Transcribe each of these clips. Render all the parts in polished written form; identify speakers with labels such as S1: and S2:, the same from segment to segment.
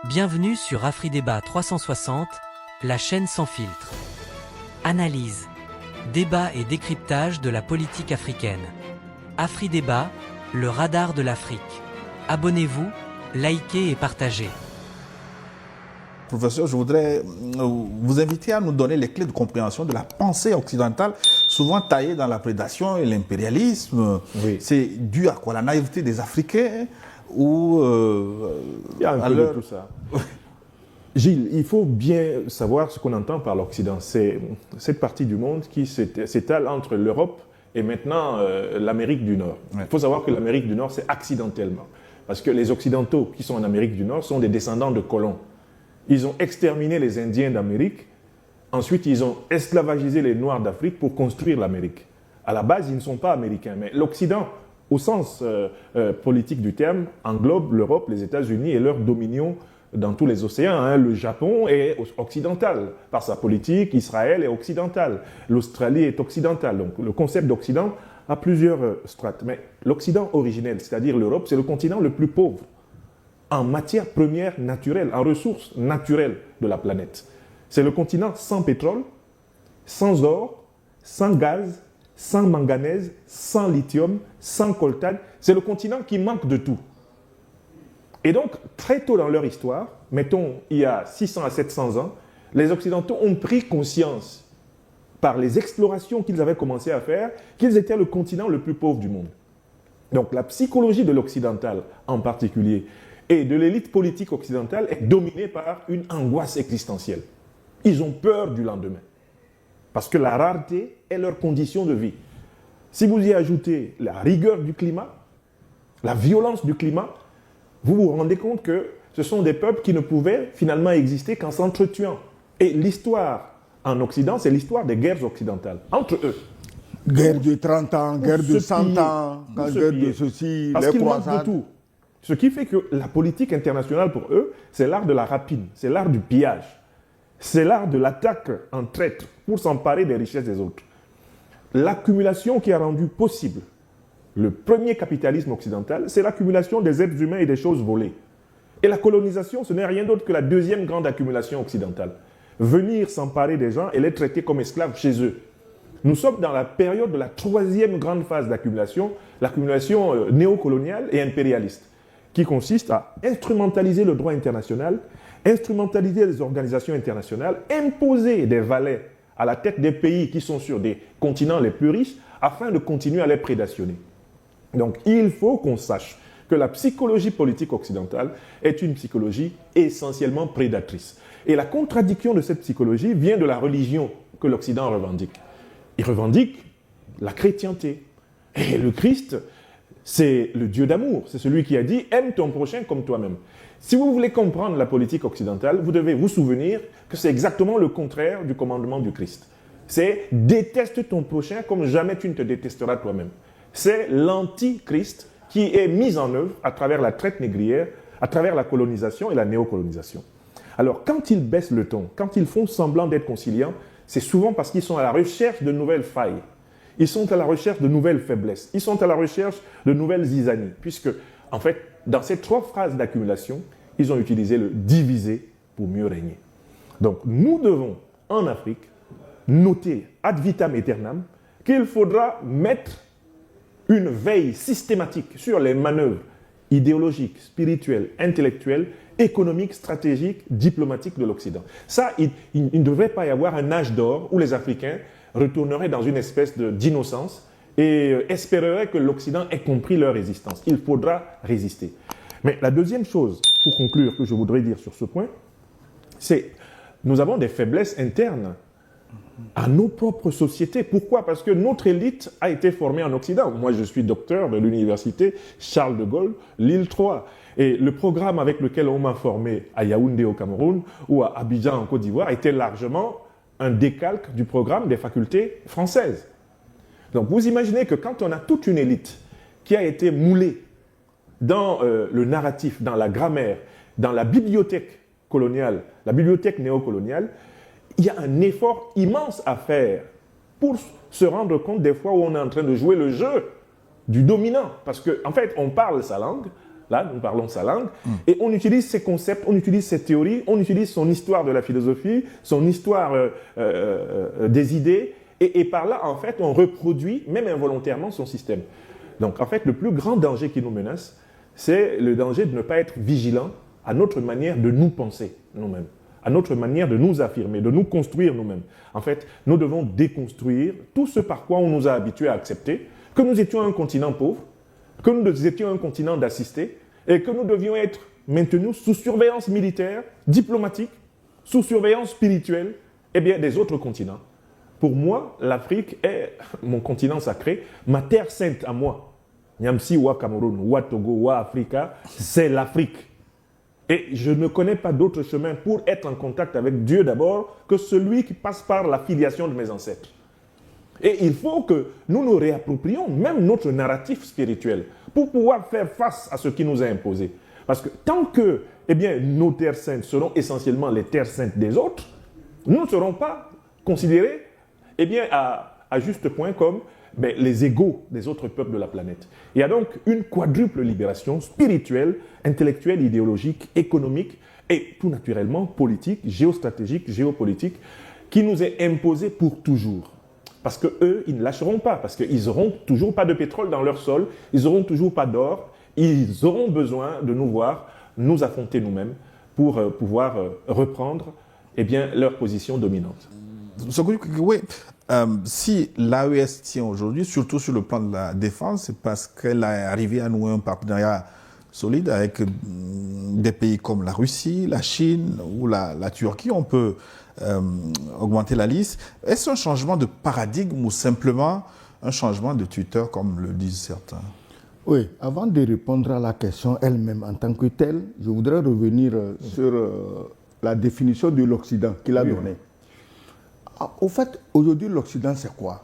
S1: Bienvenue sur AfriDébat 360, la chaîne sans filtre. Analyse, débat et décryptage de la politique africaine. AfriDébat, le radar de l'Afrique. Abonnez-vous, likez et partagez.
S2: Professeur, je voudrais vous inviter à nous donner les clés de compréhension de la pensée occidentale, souvent taillée dans la prédation et l'impérialisme.
S3: Oui.
S2: C'est dû à quoi? La naïveté des Africains ou
S3: il y a un peu de tout ça. Gilles, il faut bien savoir ce qu'on entend par l'Occident. C'est cette partie du monde qui s'étale entre l'Europe et maintenant l'Amérique du Nord. Il faut savoir que l'Amérique du Nord, c'est accidentellement. Parce que les Occidentaux qui sont en Amérique du Nord sont des descendants de colons. Ils ont exterminé les Indiens d'Amérique. Ensuite, ils ont esclavagisé les Noirs d'Afrique pour construire l'Amérique. À la base, ils ne sont pas américains. Mais l'Occident, au sens politique du terme, englobe l'Europe, les États-Unis et leur dominion dans tous les océans. Le Japon est occidental. Par sa politique, Israël est occidental. L'Australie est occidentale. Donc le concept d'Occident a plusieurs strates. Mais l'Occident originel, c'est-à-dire l'Europe, c'est le continent le plus pauvre en matières premières naturelles, en ressources naturelles de la planète. C'est le continent sans pétrole, sans or, sans gaz, sans manganèse, sans lithium, sans coltan. C'est le continent qui manque de tout. Et donc, très tôt dans leur histoire, mettons il y a 600 à 700 ans, les Occidentaux ont pris conscience, par les explorations qu'ils avaient commencé à faire, qu'ils étaient le continent le plus pauvre du monde. Donc la psychologie de l'occidental en particulier, et de l'élite politique occidentale est dominée par une angoisse existentielle. Ils ont peur du lendemain. Parce que la rareté est leur condition de vie. Si vous y ajoutez la rigueur du climat, la violence du climat, vous vous rendez compte que ce sont des peuples qui ne pouvaient finalement exister qu'en s'entretuant. Et l'histoire en Occident, c'est l'histoire des guerres occidentales, entre eux.
S4: Guerre de 30 ans, guerre de 100 ans, guerre de ceci,
S3: parce
S4: les
S3: qu'ils manquent de
S4: croisades.
S3: tout. Ce qui fait que la politique internationale pour eux, c'est l'art de la rapine, c'est l'art du pillage, c'est l'art de l'attaque en traître pour s'emparer des richesses des autres. L'accumulation qui a rendu possible le premier capitalisme occidental, c'est l'accumulation des êtres humains et des choses volées. Et la colonisation, ce n'est rien d'autre que la deuxième grande accumulation occidentale. Venir s'emparer des gens et les traiter comme esclaves chez eux. Nous sommes dans la période de la troisième grande phase d'accumulation, l'accumulation néocoloniale et impérialiste, qui consiste à instrumentaliser le droit international, instrumentaliser les organisations internationales, imposer des valets à la tête des pays qui sont sur des continents les plus riches afin de continuer à les prédationner. Donc il faut qu'on sache que la psychologie politique occidentale est une psychologie essentiellement prédatrice. Et la contradiction de cette psychologie vient de la religion que l'Occident revendique. Il revendique la chrétienté. Et le Christ, c'est le Dieu d'amour. C'est celui qui a dit « aime ton prochain comme toi-même ». Si vous voulez comprendre la politique occidentale, vous devez vous souvenir que c'est exactement le contraire du commandement du Christ. C'est « déteste ton prochain comme jamais tu ne te détesteras toi-même ». C'est l'antichrist qui est mis en œuvre à travers la traite négrière, à travers la colonisation et la néocolonisation. Alors, quand ils baissent le ton, quand ils font semblant d'être conciliants, c'est souvent parce qu'ils sont à la recherche de nouvelles failles. Ils sont à la recherche de nouvelles faiblesses. Ils sont à la recherche de nouvelles zizanies. Puisque, en fait, dans ces trois phases d'accumulation, ils ont utilisé le diviser pour mieux régner. Donc, nous devons, en Afrique, noter ad vitam aeternam qu'il faudra mettre une veille systématique sur les manœuvres idéologiques, spirituelles, intellectuelles, économiques, stratégiques, diplomatiques de l'Occident. Ça, il ne devrait pas y avoir un âge d'or où les Africains retourneraient dans une espèce d'innocence et espéreraient que l'Occident ait compris leur résistance. Il faudra résister. Mais la deuxième chose, pour conclure, que je voudrais dire sur ce point, c'est nous avons des faiblesses internes à nos propres sociétés. Pourquoi? Parce que notre élite a été formée en Occident. Moi, je suis docteur de l'université Charles de Gaulle, Lille 3. Et le programme avec lequel on m'a formé à Yaoundé au Cameroun ou à Abidjan en Côte d'Ivoire était largement un décalque du programme des facultés françaises. Donc vous imaginez que quand on a toute une élite qui a été moulée dans le narratif, dans la grammaire, dans la bibliothèque coloniale, la bibliothèque néocoloniale, il y a un effort immense à faire pour se rendre compte des fois où on est en train de jouer le jeu du dominant. Parce qu'en fait, on parle sa langue, là, nous parlons sa langue, et on utilise ses concepts, on utilise ses théories, on utilise son histoire de la philosophie, son histoire des idées, et par là, en fait, on reproduit, même involontairement, son système. Donc, en fait, le plus grand danger qui nous menace, c'est le danger de ne pas être vigilant à notre manière de nous penser nous-mêmes, à notre manière de nous affirmer, de nous construire nous-mêmes. En fait, nous devons déconstruire tout ce par quoi on nous a habitués à accepter, que nous étions un continent pauvre, que nous étions un continent d'assistés, et que nous devions être maintenus sous surveillance militaire, diplomatique, sous surveillance spirituelle, et bien des autres continents. Pour moi, l'Afrique est mon continent sacré, ma terre sainte à moi. Nyamsi, wa Cameroun, wa Togo, wa Africa, c'est l'Afrique. Et je ne connais pas d'autre chemin pour être en contact avec Dieu d'abord que celui qui passe par la filiation de mes ancêtres. Et il faut que nous nous réapproprions même notre narratif spirituel pour pouvoir faire face à ce qui nous est imposé. Parce que tant que nos terres saintes seront essentiellement les terres saintes des autres, nous ne serons pas considérés à juste point comme les égaux des autres peuples de la planète. Il y a donc une quadruple libération spirituelle, intellectuelle, idéologique, économique et tout naturellement politique, géostratégique, géopolitique qui nous est imposée pour toujours. Parce qu'eux, ils ne lâcheront pas, parce qu'ils n'auront toujours pas de pétrole dans leur sol, ils n'auront toujours pas d'or, ils auront besoin de nous voir, nous affronter nous-mêmes pour pouvoir reprendre leur position dominante.
S2: Oui, si l'AES tient aujourd'hui, surtout sur le plan de la défense, c'est parce qu'elle est arrivée à nouer un partenariat solide avec des pays comme la Russie, la Chine ou la Turquie. On peut augmenter la liste. Est-ce un changement de paradigme ou simplement un changement de Twitter, comme le disent certains?
S4: Oui, avant de répondre à la question elle-même en tant que telle, je voudrais revenir sur la définition de l'Occident qu'il a donnée. Au fait, aujourd'hui, l'Occident, c'est quoi?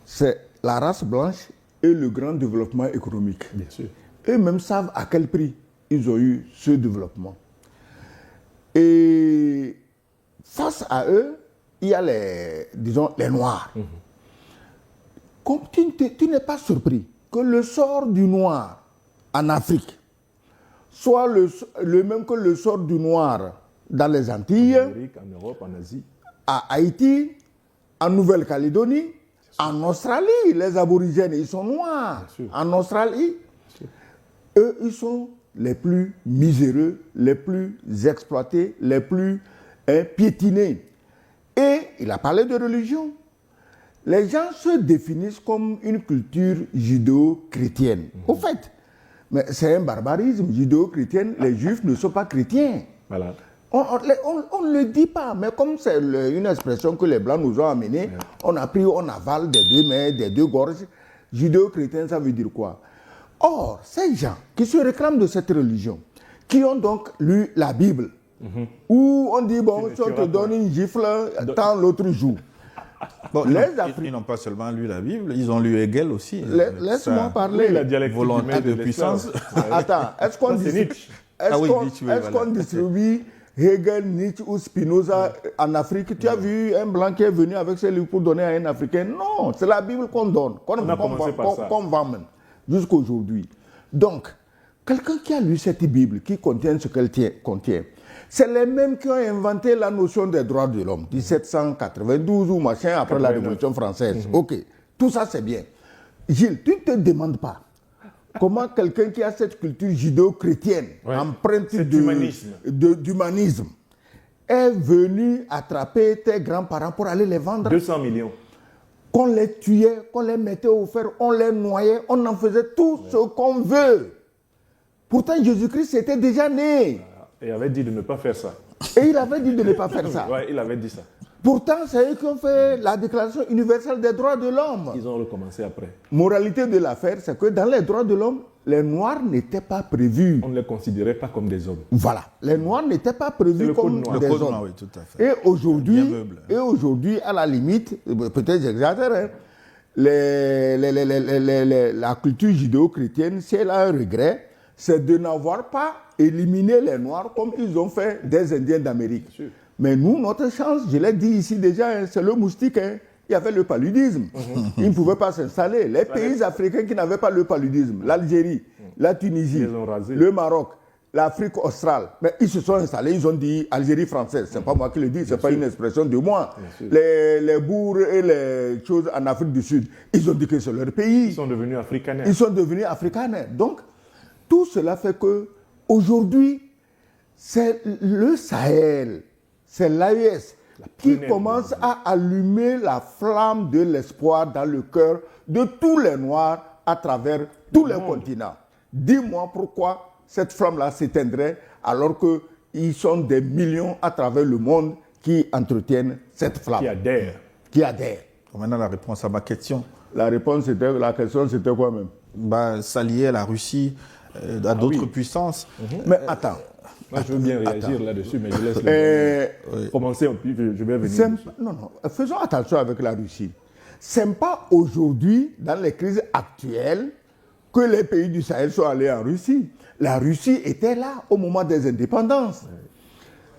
S4: C'est la race blanche et le grand développement économique.
S3: Bien sûr.
S4: Eux-mêmes savent à quel prix ils ont eu ce développement. Et face à eux, il y a les Noirs. Comme tu n'es pas surpris que le sort du Noir en Afrique soit le même que le sort du Noir dans les Antilles,
S3: en Amérique, en Europe, en Asie,
S4: à Haïti, en Nouvelle-Calédonie, en Australie. Les aborigènes, ils sont noirs. En Australie, eux, ils sont les plus miséreux, les plus exploités, les plus piétinés. Et il a parlé de religion. Les gens se définissent comme une culture judéo-chrétienne. Au fait, mais c'est un barbarisme judéo-chrétien. Les juifs ne sont pas chrétiens.
S3: Voilà.
S4: On ne le dit pas, mais comme c'est une expression que les Blancs nous ont amenée, on a pris, on avale des deux mains, des deux gorges. Judéo-chrétien, ça veut dire quoi? Or, ces gens qui se réclament de cette religion, qui ont donc lu la Bible, où on dit, bon, si on te donne une gifle, tant l'autre joue.
S2: Bon, ils n'ont pas seulement lu la Bible, ils ont lu Hegel aussi.
S4: Laisse-moi parler.
S3: La dialectique
S2: volonté de puissance.
S4: Attends, est-ce qu'on distribue Hegel, Nietzsche ou Spinoza en Afrique? Tu as vu un blanc qui est venu avec ses livres pour donner à un Africain? Non, c'est la Bible qu'on donne, qu'on vend même, jusqu'à aujourd'hui. Donc, quelqu'un qui a lu cette Bible, qui contient ce qu'elle contient, c'est les mêmes qui ont inventé la notion des droits de l'homme, 1792 ou machin, après la Révolution française. Ok, tout ça c'est bien. Gilles, tu ne te demandes pas comment quelqu'un qui a cette culture judéo-chrétienne, empreinte d'humanisme, est venu attraper tes grands-parents pour aller les vendre.
S3: 200 millions.
S4: Qu'on les tuait, qu'on les mettait au fer, on les noyait, on en faisait tout ce qu'on veut. Pourtant, Jésus-Christ était déjà né.
S3: Et il avait dit de ne pas faire ça.
S4: Et il avait dit de ne pas faire ça.
S3: Oui, il avait dit ça.
S4: Pourtant, c'est eux qui ont fait la Déclaration universelle des droits de l'homme.
S3: Ils ont recommencé après.
S4: Moralité de l'affaire, c'est que dans les droits de l'homme, les Noirs n'étaient pas prévus.
S3: On ne les considérait pas comme des hommes.
S4: Voilà. Les Noirs n'étaient pas prévus comme des hommes.
S2: Oui, tout à fait.
S4: Et aujourd'hui, à la limite, peut-être j'exagère, hein, la culture judéo-chrétienne, si elle a un regret, c'est de n'avoir pas éliminé les Noirs comme ils ont fait des Indiens d'Amérique. Mais nous, notre chance, je l'ai dit ici déjà, hein, c'est le moustique. Hein. il y avait le paludisme. Ils ne pouvaient pas s'installer. Les pays africains qui n'avaient pas le paludisme, l'Algérie, la Tunisie, le Maroc, l'Afrique australe, mais ils se sont installés, ils ont dit Algérie française. Ce n'est pas moi qui le dis, ce n'est pas une expression de moi. Les bourgs et les choses en Afrique du Sud, ils ont dit que c'est leur pays.
S3: Ils sont devenus africaners.
S4: Ils sont devenus africaners. Donc, tout cela fait que aujourd'hui, c'est le Sahel, c'est l'AES qui commence à allumer la flamme de l'espoir dans le cœur de tous les Noirs à travers tous les continents. Dis-moi pourquoi cette flamme-là s'éteindrait alors qu'ils sont des millions à travers le monde qui entretiennent cette flamme. Qui adhèrent.
S2: Maintenant, la réponse à ma question.
S4: La question, c'était quoi même?
S2: S'allier à la Russie, à d'autres puissances.
S4: Mais attends.
S3: Moi, je veux bien réagir là-dessus, mais je laisse commencer, puis je vais venir.
S4: Non, faisons attention avec la Russie. Ce n'est pas aujourd'hui, dans les crises actuelles, que les pays du Sahel sont allés en Russie. La Russie était là au moment des indépendances.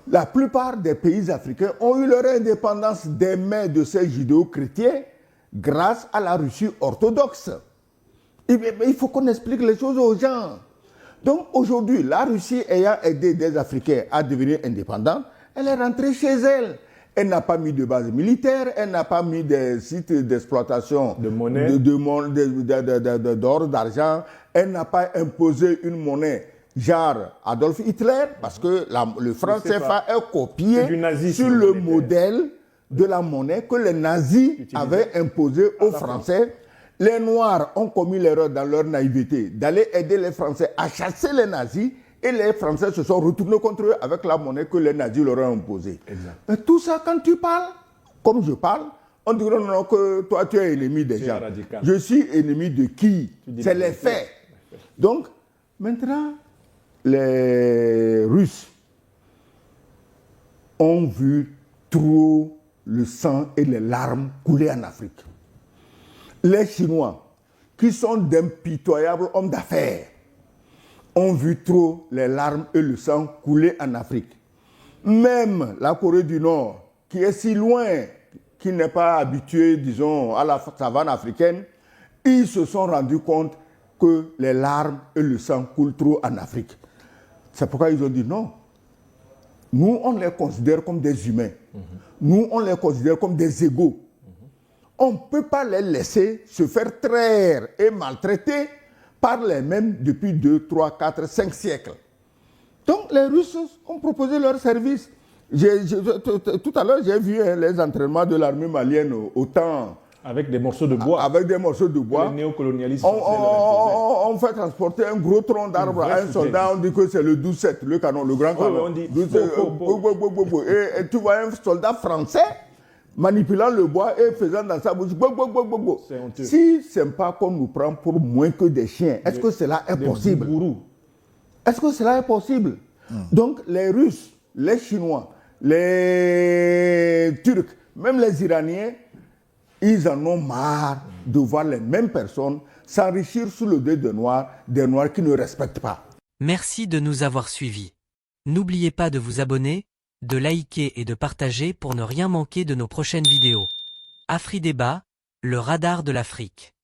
S4: La plupart des pays africains ont eu leur indépendance des mains de ces judéo-chrétiens grâce à la Russie orthodoxe. Il faut qu'on explique les choses aux gens. Donc aujourd'hui, la Russie ayant aidé des Africains à devenir indépendants, elle est rentrée chez elle. Elle n'a pas mis de base militaire, elle n'a pas mis des sites d'exploitation
S3: de monnaie,
S4: d'or, d'argent, elle n'a pas imposé une monnaie genre Adolf Hitler, parce que le franc CFA est copié sur le modèle de la monnaie que les nazis avaient imposé aux Français. Les Noirs ont commis l'erreur dans leur naïveté d'aller aider les Français à chasser les nazis et les Français se sont retournés contre eux avec la monnaie que les nazis leur ont imposée. Mais tout ça, quand tu parles, comme je parle, on dirait non, que toi tu es ennemi des gens. Je suis ennemi de qui? C'est les faits. Donc, maintenant, les Russes ont vu trop le sang et les larmes couler en Afrique. Les Chinois, qui sont d'impitoyables hommes d'affaires, ont vu trop les larmes et le sang couler en Afrique. Même la Corée du Nord, qui est si loin, qui n'est pas habituée, disons, à la savane africaine, ils se sont rendus compte que les larmes et le sang coulent trop en Afrique. C'est pourquoi ils ont dit non. Nous, on les considère comme des humains. Nous, on les considère comme des égaux. On ne peut pas les laisser se faire traire et maltraiter par les mêmes depuis 2, 3, 4, 5 siècles. Donc les Russes ont proposé leur service. Tout à l'heure, j'ai vu les entraînements de l'armée malienne au temps.
S3: Avec des morceaux de bois.
S4: Avec des morceaux de bois.
S3: Les néocolonialistes.
S4: On fait transporter un gros tronc d'arbre à un soldat, on dit que c'est le 12-7, le canon, le grand canon.
S3: On dit,
S4: et tu vois un soldat français manipulant le bois et faisant dans sa bouche. Si ce n'est pas qu'on nous prend pour moins que des chiens, est-ce que cela est possible? Est-ce que cela est possible? Donc les Russes, les Chinois, les Turcs, même les Iraniens, ils en ont marre de voir les mêmes personnes s'enrichir sous le dos des Noirs qui ne respectent pas.
S1: Merci de nous avoir suivis. N'oubliez pas de vous abonner, de liker et de partager pour ne rien manquer de nos prochaines vidéos. AfriDébat, le radar de l'Afrique.